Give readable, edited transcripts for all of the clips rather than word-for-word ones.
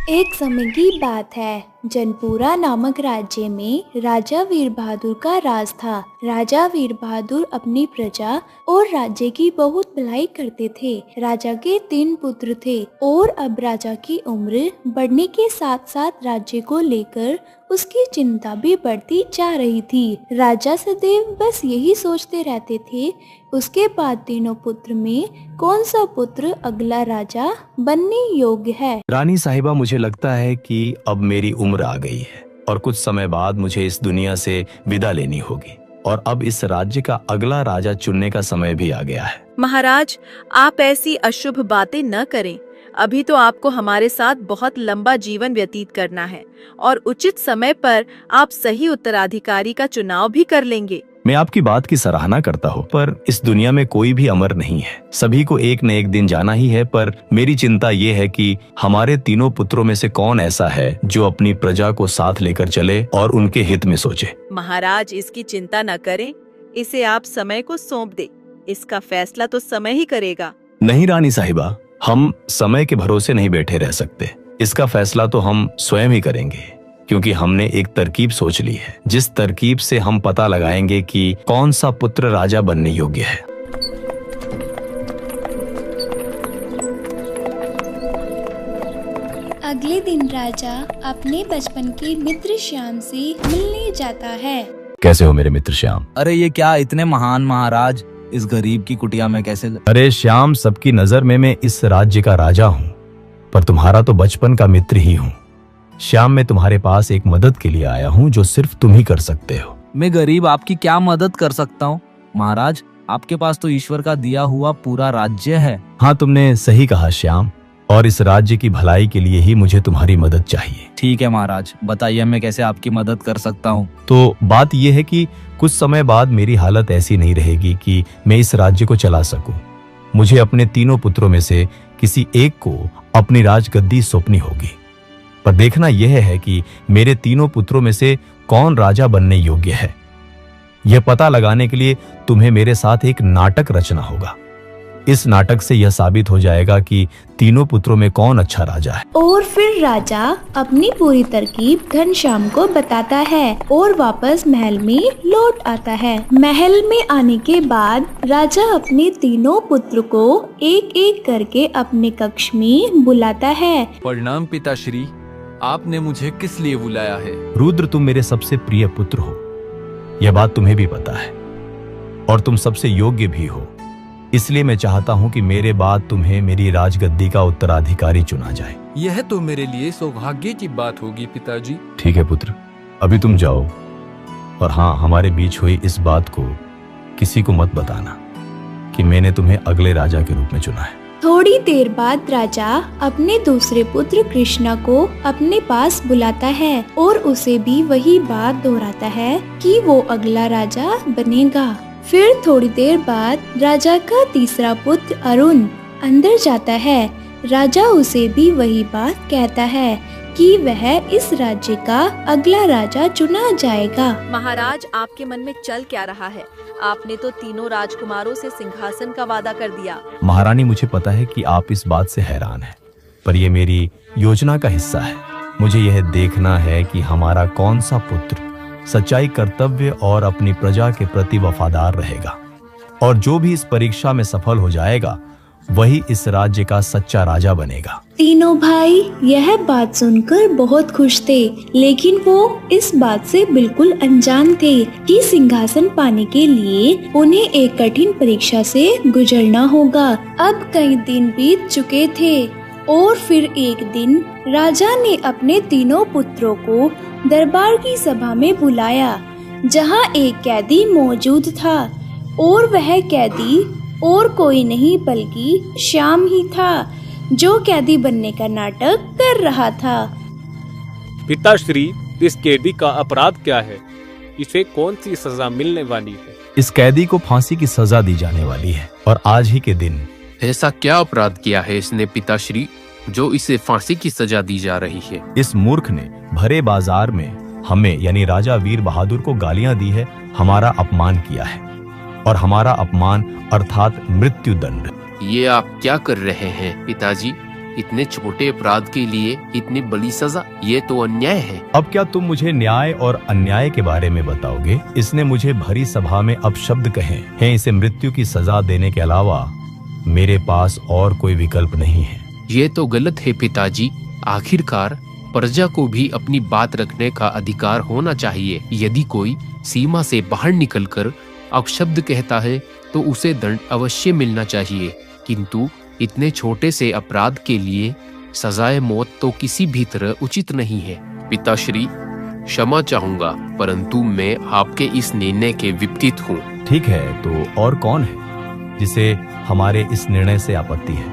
एक समय की बात है। जनपुरा नामक राज्य में राजा वीर बहादुर का राज था। राजा वीर बहादुर अपनी प्रजा और राज्य की बहुत भलाई करते थे। राजा के 3 पुत्र थे और अब राजा की उम्र बढ़ने के साथ साथ राज्य को लेकर उसकी चिंता भी बढ़ती जा रही थी। राजा सदैव बस यही सोचते रहते थे, उसके बाद तीनों पुत्र में कौन सा पुत्र अगला राजा बनने योग्य है। रानी साहिबा, मुझे लगता है कि अब मेरी उम्र आ गई है और कुछ समय बाद मुझे इस दुनिया से विदा लेनी होगी और अब इस राज्य का अगला राजा चुनने का समय भी आ गया है। महाराज, आप ऐसी अशुभ बातें न करें। अभी तो आपको हमारे साथ बहुत लंबा जीवन व्यतीत करना है और उचित समय पर आप सही उत्तराधिकारी का चुनाव भी कर लेंगे। मैं आपकी बात की सराहना करता हूँ, पर इस दुनिया में कोई भी अमर नहीं है। सभी को एक न एक दिन जाना ही है, पर मेरी चिंता ये है कि हमारे तीनों पुत्रों में से कौन ऐसा है जो अपनी प्रजा को साथ लेकर चले और उनके हित में सोचे। महाराज, इसकी चिंता न करें, इसे आप समय को सौंप दे। इसका फैसला तो समय ही करेगा। नहीं रानी साहिबा, हम समय के भरोसे नहीं बैठे रह सकते। इसका फैसला तो हम स्वयं ही करेंगे, क्योंकि हमने एक तरकीब सोच ली है, जिस तरकीब से हम पता लगाएंगे कि कौन सा पुत्र राजा बनने योग्य है। अगले दिन राजा अपने बचपन के मित्र श्याम से मिलने जाता है। कैसे हो मेरे मित्र श्याम? अरे ये क्या, इतने महान महाराज इस गरीब की कुटिया में कैसे? अरे श्याम, सबकी नजर में मैं इस राज्य का राजा हूँ, पर तुम्हारा तो बचपन का मित्र ही हूँ। श्याम, मैं तुम्हारे पास एक मदद के लिए आया हूँ जो सिर्फ तुम ही कर सकते हो। मैं गरीब आपकी क्या मदद कर सकता हूँ महाराज? आपके पास तो ईश्वर का दिया हुआ पूरा राज्य है। हाँ, तुमने सही कहा श्याम, और इस राज्य की भलाई के लिए ही मुझे तुम्हारी मदद चाहिए। ठीक है महाराज, बताइए मैं कैसे आपकी मदद कर सकता हूँ। तो बात यह है कि कुछ समय बाद मेरी हालत ऐसी नहीं रहेगी कि मैं इस राज्य को चला सकूं। मुझे अपने तीनों पुत्रों में से किसी एक को अपनी राजगद्दी सौंपनी होगी, पर देखना यह है कि मेरे तीनों पुत्रों में से कौन राजा बनने योग्य है। यह पता लगाने के लिए तुम्हें मेरे साथ एक नाटक रचना होगा। इस नाटक से यह साबित हो जाएगा कि तीनों पुत्रों में कौन अच्छा राजा है। और फिर राजा अपनी पूरी तरकीब घनश्याम को बताता है और वापस महल में लौट आता है। महल में आने के बाद राजा अपने तीनों पुत्र को एक एक करके अपने कक्ष में बुलाता है। प्रणाम पिताश्री, आपने मुझे किस लिए बुलाया है? रुद्र, तुम मेरे सबसे प्रिय पुत्र हो, यह बात तुम्हें भी पता है, और तुम सबसे योग्य भी हो। इसलिए मैं चाहता हूँ कि मेरे बाद तुम्हें मेरी राजगद्दी का उत्तराधिकारी चुना जाए। यह तो मेरे लिए सौभाग्य की बात होगी पिताजी। ठीक है पुत्र, अभी तुम जाओ, और हाँ, हमारे बीच हुई इस बात को किसी को मत बताना कि मैंने तुम्हें अगले राजा के रूप में चुना है। थोड़ी देर बाद राजा अपने दूसरे पुत्र कृष्णा को अपने पास बुलाता है और उसे भी वही बात दोहराता है कि वो अगला राजा बनेगा। फिर थोड़ी देर बाद राजा का तीसरा पुत्र अरुण अंदर जाता है। राजा उसे भी वही बात कहता है कि वह इस राज्य का अगला राजा चुना जाएगा। महाराज, आपके मन में चल क्या रहा है? आपने तो तीनों राजकुमारों से सिंहासन का वादा कर दिया। महारानी, मुझे पता है कि आप इस बात से हैरान हैं, पर यह मेरी योजना का हिस्सा है। मुझे यह देखना है कि हमारा कौन सा पुत्र सच्चाई, कर्तव्य और अपनी प्रजा के प्रति वफादार रहेगा, और जो भी इस परीक्षा में सफल हो जाएगा वही इस राज्य का सच्चा राजा बनेगा। तीनों भाई यह बात सुनकर बहुत खुश थे, लेकिन वो इस बात से बिल्कुल अनजान थे कि सिंहासन पाने के लिए उन्हें एक कठिन परीक्षा से गुजरना होगा। अब कई दिन बीत चुके थे और फिर एक दिन राजा ने अपने तीनों पुत्रों को दरबार की सभा में बुलाया, जहां एक कैदी मौजूद था, और वह कैदी और कोई नहीं बल्कि श्याम ही था, जो कैदी बनने का नाटक कर रहा था। पिताश्री, इस कैदी का अपराध क्या है? इसे कौन सी सजा मिलने वाली है? इस कैदी को फांसी की सजा दी जाने वाली है, और आज ही के दिन। ऐसा क्या अपराध किया है इसने पिताश्री, जो इसे फांसी की सजा दी जा रही है? इस मूर्ख ने भरे बाजार में हमें यानी राजा वीर बहादुर को गालियां दी है, हमारा अपमान किया है, और हमारा अपमान अर्थात मृत्यु दंड। ये आप क्या कर रहे हैं पिताजी? इतने छोटे अपराध के लिए इतनी बड़ी सजा, ये तो अन्याय है। अब क्या तुम मुझे न्याय और अन्याय के बारे में बताओगे? इसने मुझे भरी सभा में अपशब्द कहे हैं। इसे मृत्यु की सजा देने के अलावा मेरे पास और कोई विकल्प नहीं है। ये तो गलत है पिताजी। आखिरकार प्रजा को भी अपनी बात रखने का अधिकार होना चाहिए। यदि कोई सीमा से बाहर निकलकर अपशब्द कहता है तो उसे दंड अवश्य मिलना चाहिए, किंतु इतने छोटे से अपराध के लिए सजाए मौत तो किसी भी तरह उचित नहीं है। पिताश्री, क्षमा चाहूंगा, परंतु मैं आपके इस निर्णय के विपरीत हूँ। ठीक है, तो और कौन है जिसे हमारे इस निर्णय से आपत्ति है,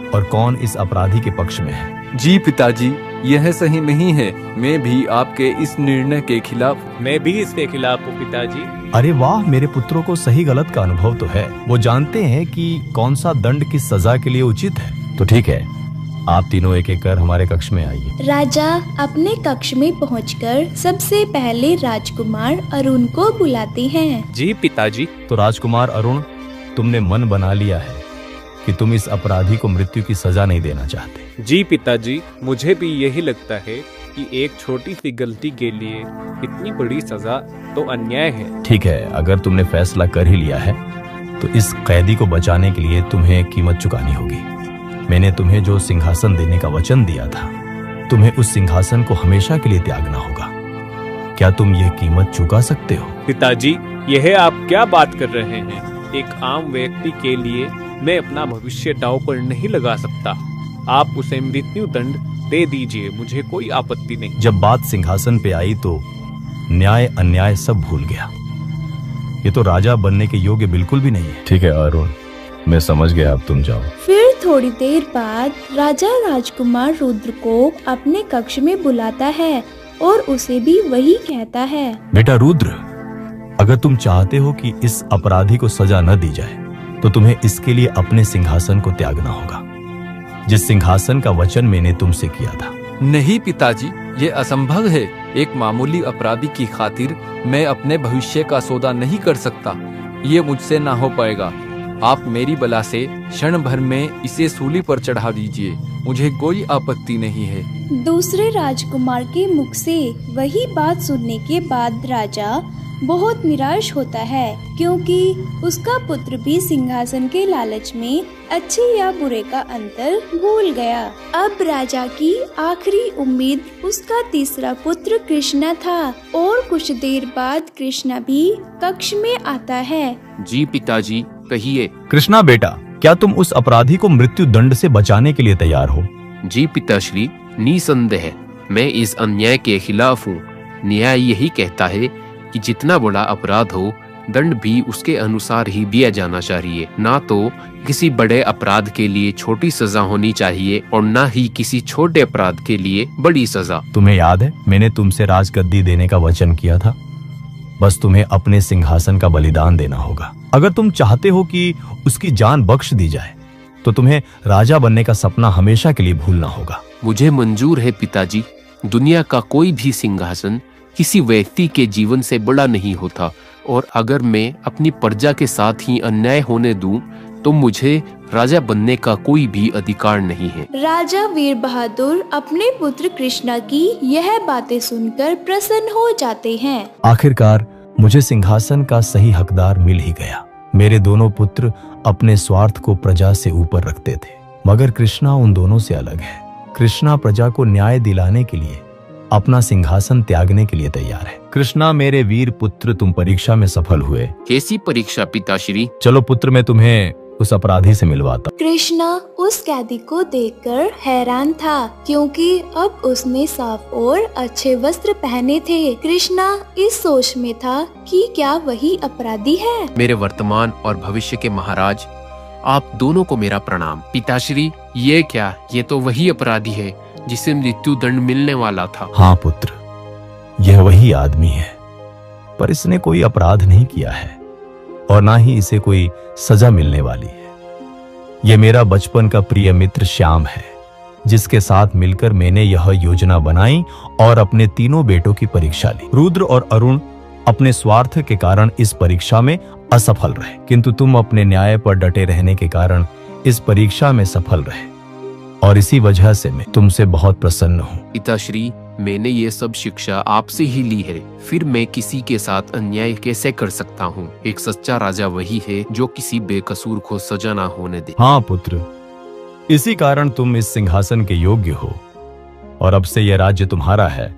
और कौन इस अपराधी के पक्ष में है? जी पिताजी, यह सही नहीं है। मैं भी आपके इस निर्णय के खिलाफ। मैं भी इसके खिलाफ हूँ पिताजी। अरे वाह, मेरे पुत्रों को सही गलत का अनुभव तो है। वो जानते हैं कि कौन सा दंड किस सजा के लिए उचित है। तो ठीक है, आप तीनों एक एक कर हमारे कक्ष में आइए। राजा अपने कक्ष में पहुंचकर सबसे पहले राजकुमार अरुण को बुलाते हैं। जी पिताजी। तो राजकुमार अरुण, तुमने मन बना लिया है कि तुम इस अपराधी को मृत्यु की सजा नहीं देना चाहते। जी पिताजी, मुझे भी यही लगता है कि एक छोटी सी गलती के लिए इतनी बड़ी सजा तो अन्याय है। ठीक है, अगर तुमने फैसला कर ही लिया है तो इस कैदी को बचाने के लिए तुम्हें कीमत चुकानी होगी। मैंने तुम्हें जो सिंहासन देने का वचन दिया था, तुम्हें उस सिंहासन को हमेशा के लिए त्यागना होगा। क्या तुम यह कीमत चुका सकते हो? पिताजी, यह आप क्या बात कर रहे हैं? एक आम व्यक्ति के लिए मैं अपना भविष्य दांव पर नहीं लगा सकता। आप उसे मृत्यु दंड दे दीजिए, मुझे कोई आपत्ति नहीं। जब बात सिंहासन पे आई तो न्याय अन्याय सब भूल गया। ये तो राजा बनने के योग्य बिल्कुल भी नहीं है। ठीक है अरुण, मैं समझ गया, अब तुम जाओ। फिर थोड़ी देर बाद राजा राजकुमार रुद्र को अपने कक्ष में बुलाता है और उसे भी वही कहता है। बेटा रुद्र, अगर तुम चाहते हो कि इस अपराधी को सजा न दी जाए तो तुम्हें इसके लिए अपने सिंहासन को त्यागना होगा, जिस सिंहासन का वचन मैंने तुमसे किया था। नहीं पिताजी, ये असंभव है। एक मामूली अपराधी की खातिर मैं अपने भविष्य का सौदा नहीं कर सकता। ये मुझसे ना हो पाएगा। आप मेरी बला से क्षण भर में इसे सूली पर चढ़ा दीजिए, मुझे कोई आपत्ति नहीं है। दूसरे राजकुमार के मुख से वही बात सुनने के बाद राजा बहुत निराश होता है, क्योंकि उसका पुत्र भी सिंहासन के लालच में अच्छे या बुरे का अंतर भूल गया। अब राजा की आखिरी उम्मीद उसका तीसरा पुत्र कृष्णा था, और कुछ देर बाद कृष्णा भी कक्ष में आता है। जी पिताजी, कहिए। कृष्णा बेटा, क्या तुम उस अपराधी को मृत्यु दंड से बचाने के लिए तैयार हो? जी पिताश्री, निसंदेह मैं इस अन्याय के खिलाफ हूँ। न्याय यही कहता है कि जितना बड़ा अपराध हो, दंड भी उसके अनुसार ही दिया जाना चाहिए। ना तो किसी बड़े अपराध के लिए छोटी सजा होनी चाहिए और ना ही किसी छोटे अपराध के लिए बड़ी सजा। तुम्हें याद है, मैंने तुमसे राजगद्दी देने का वचन किया था। बस तुम्हें अपने सिंहासन का बलिदान देना होगा। अगर तुम चाहते हो कि उसकी जान बख्श दी जाए तो तुम्हें राजा बनने का सपना हमेशा के लिए भूलना होगा। मुझे मंजूर है पिताजी। दुनिया का कोई भी सिंहासन किसी व्यक्ति के जीवन से बड़ा नहीं होता, और अगर मैं अपनी प्रजा के साथ ही अन्याय होने दूं तो मुझे राजा बनने का कोई भी अधिकार नहीं है। राजा वीर बहादुर अपने पुत्र कृष्णा की यह बातें सुनकर प्रसन्न हो जाते हैं। आखिरकार मुझे सिंहासन का सही हकदार मिल ही गया। मेरे दोनों पुत्र अपने स्वार्थ को प्रजा से ऊपर रखते थे, मगर कृष्णा उन दोनों से अलग है। कृष्णा प्रजा को न्याय दिलाने के लिए अपना सिंहासन त्यागने के लिए तैयार है। कृष्णा मेरे वीर पुत्र, तुम परीक्षा में सफल हुए। कैसी परीक्षा पिताश्री? चलो पुत्र, मैं तुम्हें उस अपराधी से मिलवाता। कृष्णा उस कैदी को देखकर हैरान था, क्योंकि अब उसने साफ और अच्छे वस्त्र पहने थे। कृष्णा इस सोच में था कि क्या वही अपराधी है। मेरे वर्तमान और भविष्य के महाराज, आप दोनों को मेरा प्रणाम। पिताश्री, ये क्या? ये तो वही अपराधी है जिसे मृत्यु दंड मिलने वाला था। हाँ पुत्र, यह वही आदमी है, पर इसने कोई अपराध नहीं किया है और ना ही इसे कोई सजा मिलने वाली है। यह मेरा बचपन का प्रिय मित्र श्याम है, जिसके साथ मिलकर मैंने यह योजना बनाई और अपने तीनों बेटों की परीक्षा ली। रुद्र और अरुण अपने स्वार्थ के कारण इस परीक्षा में असफल रहे, किंतु तुम अपने न्याय पर डटे रहने के कारण इस परीक्षा में सफल रहे और इसी वजह से मैं तुमसे बहुत प्रसन्न हूँ। पिताश्री, मैंने ये सब शिक्षा आपसे ही ली है, फिर मैं किसी के साथ अन्याय कैसे कर सकता हूँ? एक सच्चा राजा वही है जो किसी बेकसूर को सजा ना होने दे। हाँ पुत्र, इसी कारण तुम इस सिंहासन के योग्य हो और अब से यह राज्य तुम्हारा है।